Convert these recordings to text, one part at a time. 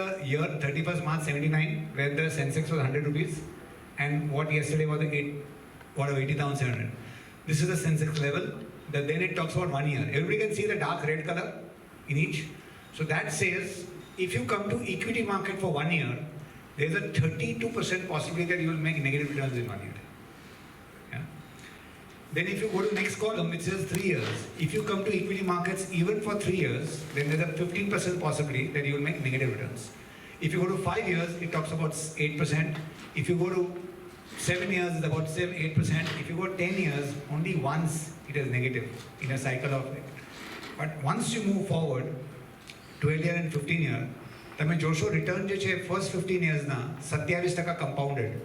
the year 31st March 79, where the Sensex was 100 rupees, and what yesterday was 80,700. This is the Sensex level. Then it talks about 1 year. Everybody can see the dark red color in each. So that says if you come to equity market for 1 year, there is a 32% possibility that you will make negative returns in 1 year. Yeah? Then if you go to the next column, it says 3 years. If you come to equity markets even for 3 years, then there is a 15% possibility that you will make negative returns. If you go to 5 years, it talks about 8%. If you go to 7 years, it's about 8%. If you go 10 years, only once it is negative in a cycle of it. But once you move forward, 12 year and 15 year, તમે જોશો return જે છે first 15 યર્સના 27% કમ્પાઉન્ડેડ,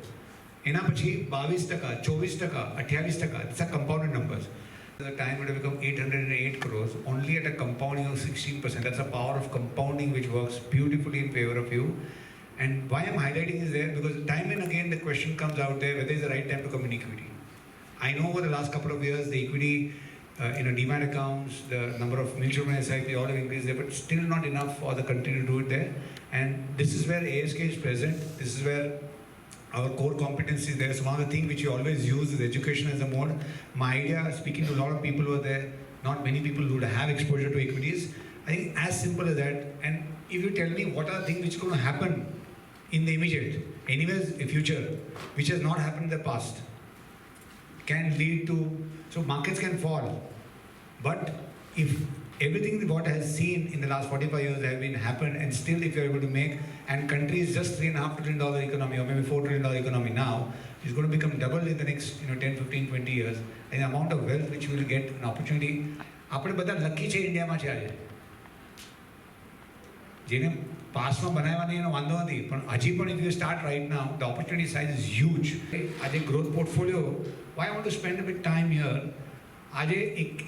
એના પછી 22%, 24%, 28%. These are compounded numbers. The time would have become 808 crores only at a compounding of 16%. That's the power of compounding which works beautifully in favor of you. And why I'm highlighting is there because time and again the question comes out there whether it's the right time to come in equity. I know over the last couple of years the equity demat accounts, the number of mutual fund SIP, all have increased there, but still not enough for the country to do it there. And this is where ASK is present. This is where our core competency is there. So one of the things which we always use is education as a mode. My idea, speaking to a lot of people who are there, not many people who have exposure to equities. I think as simple as that. And if you tell me what are the things which are going to happen in the immediate, anyways, in future, which has not happened in the past, can lead to, so markets can fall. But if everything what has seen in the last 45 years have been happened and still if you're able to make, and country is just $3.5 trillion economy or maybe $4 trillion economy now, is going to become double in the next 10, 15, 20 years. And the amount of wealth which you will get, an opportunity, આપણે બધા lucky છે ઇન્ડિયામાં છે આજે. જેને પાસ્ટમાં બનાવવાની એનો વાંધો નથી, પણ હજી પણ if you start right now, the opportunity size is huge. આજે growth portfolio, why I want to spend a bit time here? આજે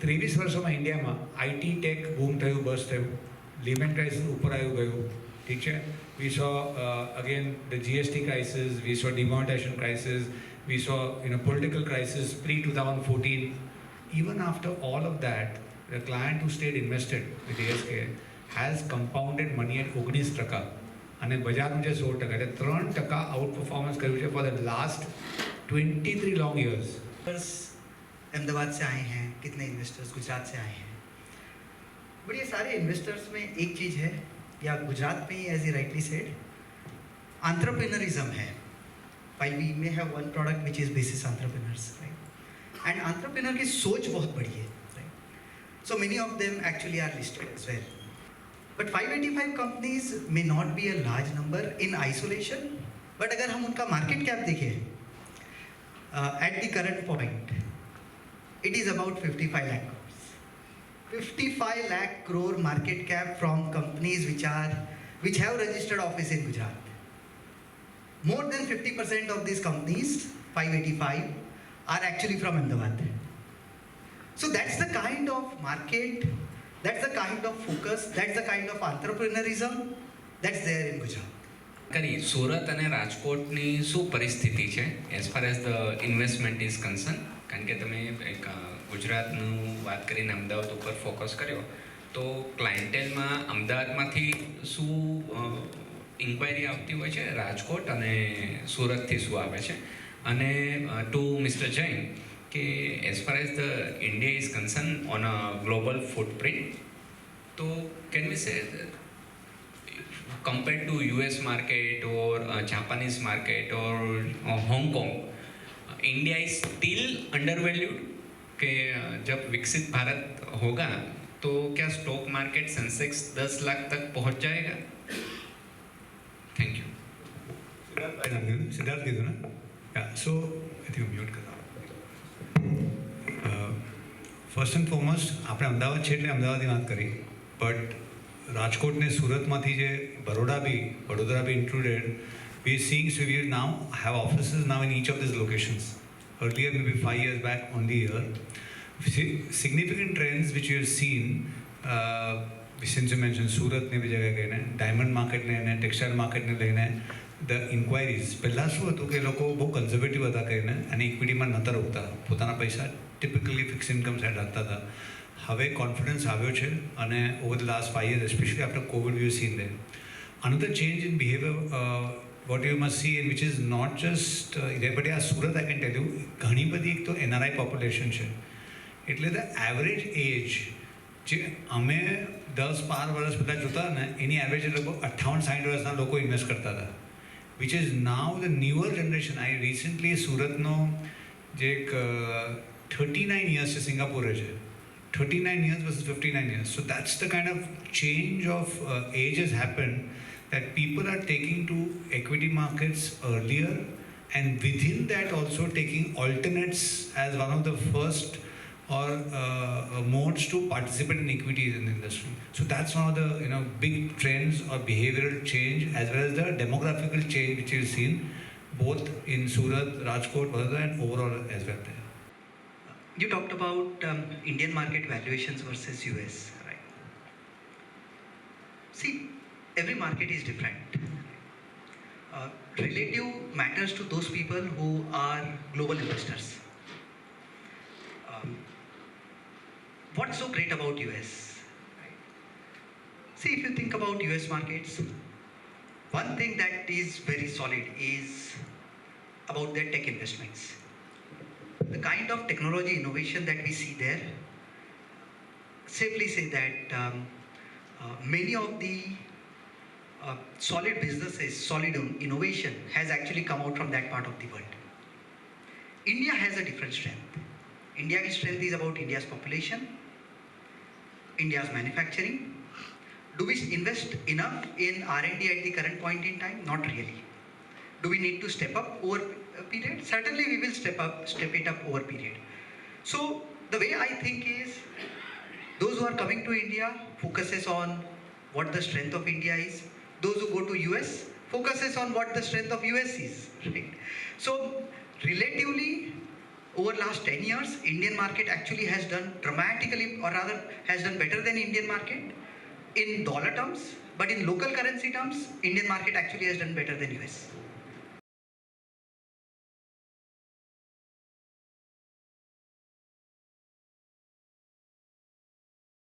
23 વર્ષોમાં ઇન્ડિયામાં આઈટી ટેક બૂમ થયું, બસ થયું, લિમેન ક્રાઇસિસ ઉપર આવ્યું ગયું, ઠીક છે. We saw again the GST crisis, we saw demonetization crisis, we saw political crisis pre-2014. Even after all of that, the client who stayed invested with ASK has compounded money at 19% અને બજારનું જે 16%, એટલે 3% out performance કર્યું છે for the last 23 long years. Ahmedabad से आए हैं, कितने investors Gujarat से आए हैं. बट ये सारे इन्वेस्टर्स में एक चीज़ है, या गुजरात में ही as he rightly said, entrepreneurism है. भाई we may have one product which is basis entrepreneurs, right. And entrepreneur की सोच बहुत बड़ी है, right. So many of them actually are listed as well. But 585 companies may not be a large number in isolation, but अगर हम उनका market cap देखें at the current point, it is about 55 lakh crores. 55 lakh crore market cap from companies which have registered office in Gujarat. More than 50% of these companies, 585, are actually from Ahmedabad. So that's the kind of market, that's the kind of focus, that's the kind of entrepreneurism that's there in Gujarat. કરી સુરત અને રાજકોટની શું પરિસ્થિતિ છે as far as the investment is concern? કારણ કે તમે એક ગુજરાતનું વાત કરીને અમદાવાદ ઉપર ફોકસ કર્યો, તો ક્લાયન્ટેલમાં અમદાવાદમાંથી શું ઇન્ક્વાયરી આવતી હોય છે, રાજકોટ અને સુરતથી શું આવે છે? અને ટુ મિસ્ટર જૈન કે as far as the India is concern on a global footprint, તો કેન વી સે compared to US market or Japanese market or Hong Kong, India is still undervalued? कि जब विकसित भारत होगा तो क्या स्टॉक मार्केट सेंसेक्स 10 लाख तक पहुंच जाएगा? Thank you. સિદ્ધાર્થ કીધું ને? સો આઈ થિંક મ્યુટ કરો. ફર્સ્ટ એન્ડ ફોરમોસ્ટ આપણે અમદાવાદ છે એટલે અમદાવાદની વાત કરી, બટ રાજકોટ ને સુરતમાંથી જે વડોદરા બી included, we are seeing, so we now have offices now in each of these locations. Earlier, maybe 5 years back, only here. Significant trends which you have seen, since you mentioned Surat ને બી જગ્યાએ ગઈને, diamond માર્કેટને અને textile માર્કેટને લઈને the enquiries, પહેલાં શું હતું કે લોકો બહુ કન્ઝર્વેટિવ હતા કરીને અને ઇક્વિટીમાં નહોતા રોકતા, પોતાના પૈસા ટિપિકલી ફિક્સ ઇન્કમ સાઈડ રાખતા હતા. હવે કોન્ફિડન્સ આવ્યો છે અને over the last 5 years, especially after COVID, we have seen that. another change in behavior, what you must see, and which is not just there, but yeah, Surat, I can tell you, ઘણી બધી એક તો NRI population છે. એટલે the average age જે અમે 10-12 વર્ષ બધા જોતા ને એની એવરેજ લોકો 58-60 વર્ષના લોકો ઇન્વેસ્ટ કરતા હતા, which is now the newer generation. I recently સુરતનો જે એક 39 years છે સિંગાપુરે છે, 39 years versus 59 years. So that's the kind of change of age has happened, that people are taking to equity markets earlier, and within that also taking alternates as one of the first or modes to participate in equities in the industry. So that's one of the big trends or behavioral change, as well as the demographical change which you've seen both in Surat, Rajkot, Vadodara, and overall as well there. You talked about Indian market valuations versus US, right? See, every market is different. Relative matters to those people who are global investors. What's so great about US? Right? See, if you think about US markets, one thing that is very solid is about their tech investments. The kind of technology innovation that we see there, safely say that many of the solid businesses, solid innovation has actually come out from that part of the world. India has a different strength. India's strength is about India's population, India's manufacturing. Do we invest enough in R&D at the current point in time? Not really. Do we need to step up over a period? Certainly we will step it up over a period. So the way I think is, those who are coming to India focuses on what the strength of India is. Those who go to US focuses on what the strength of US is. Right? So relatively, over last 10 years, Indian market actually has done dramatically, or rather has done better than Indian market in dollar terms, but in local currency terms, Indian market actually has done better than US.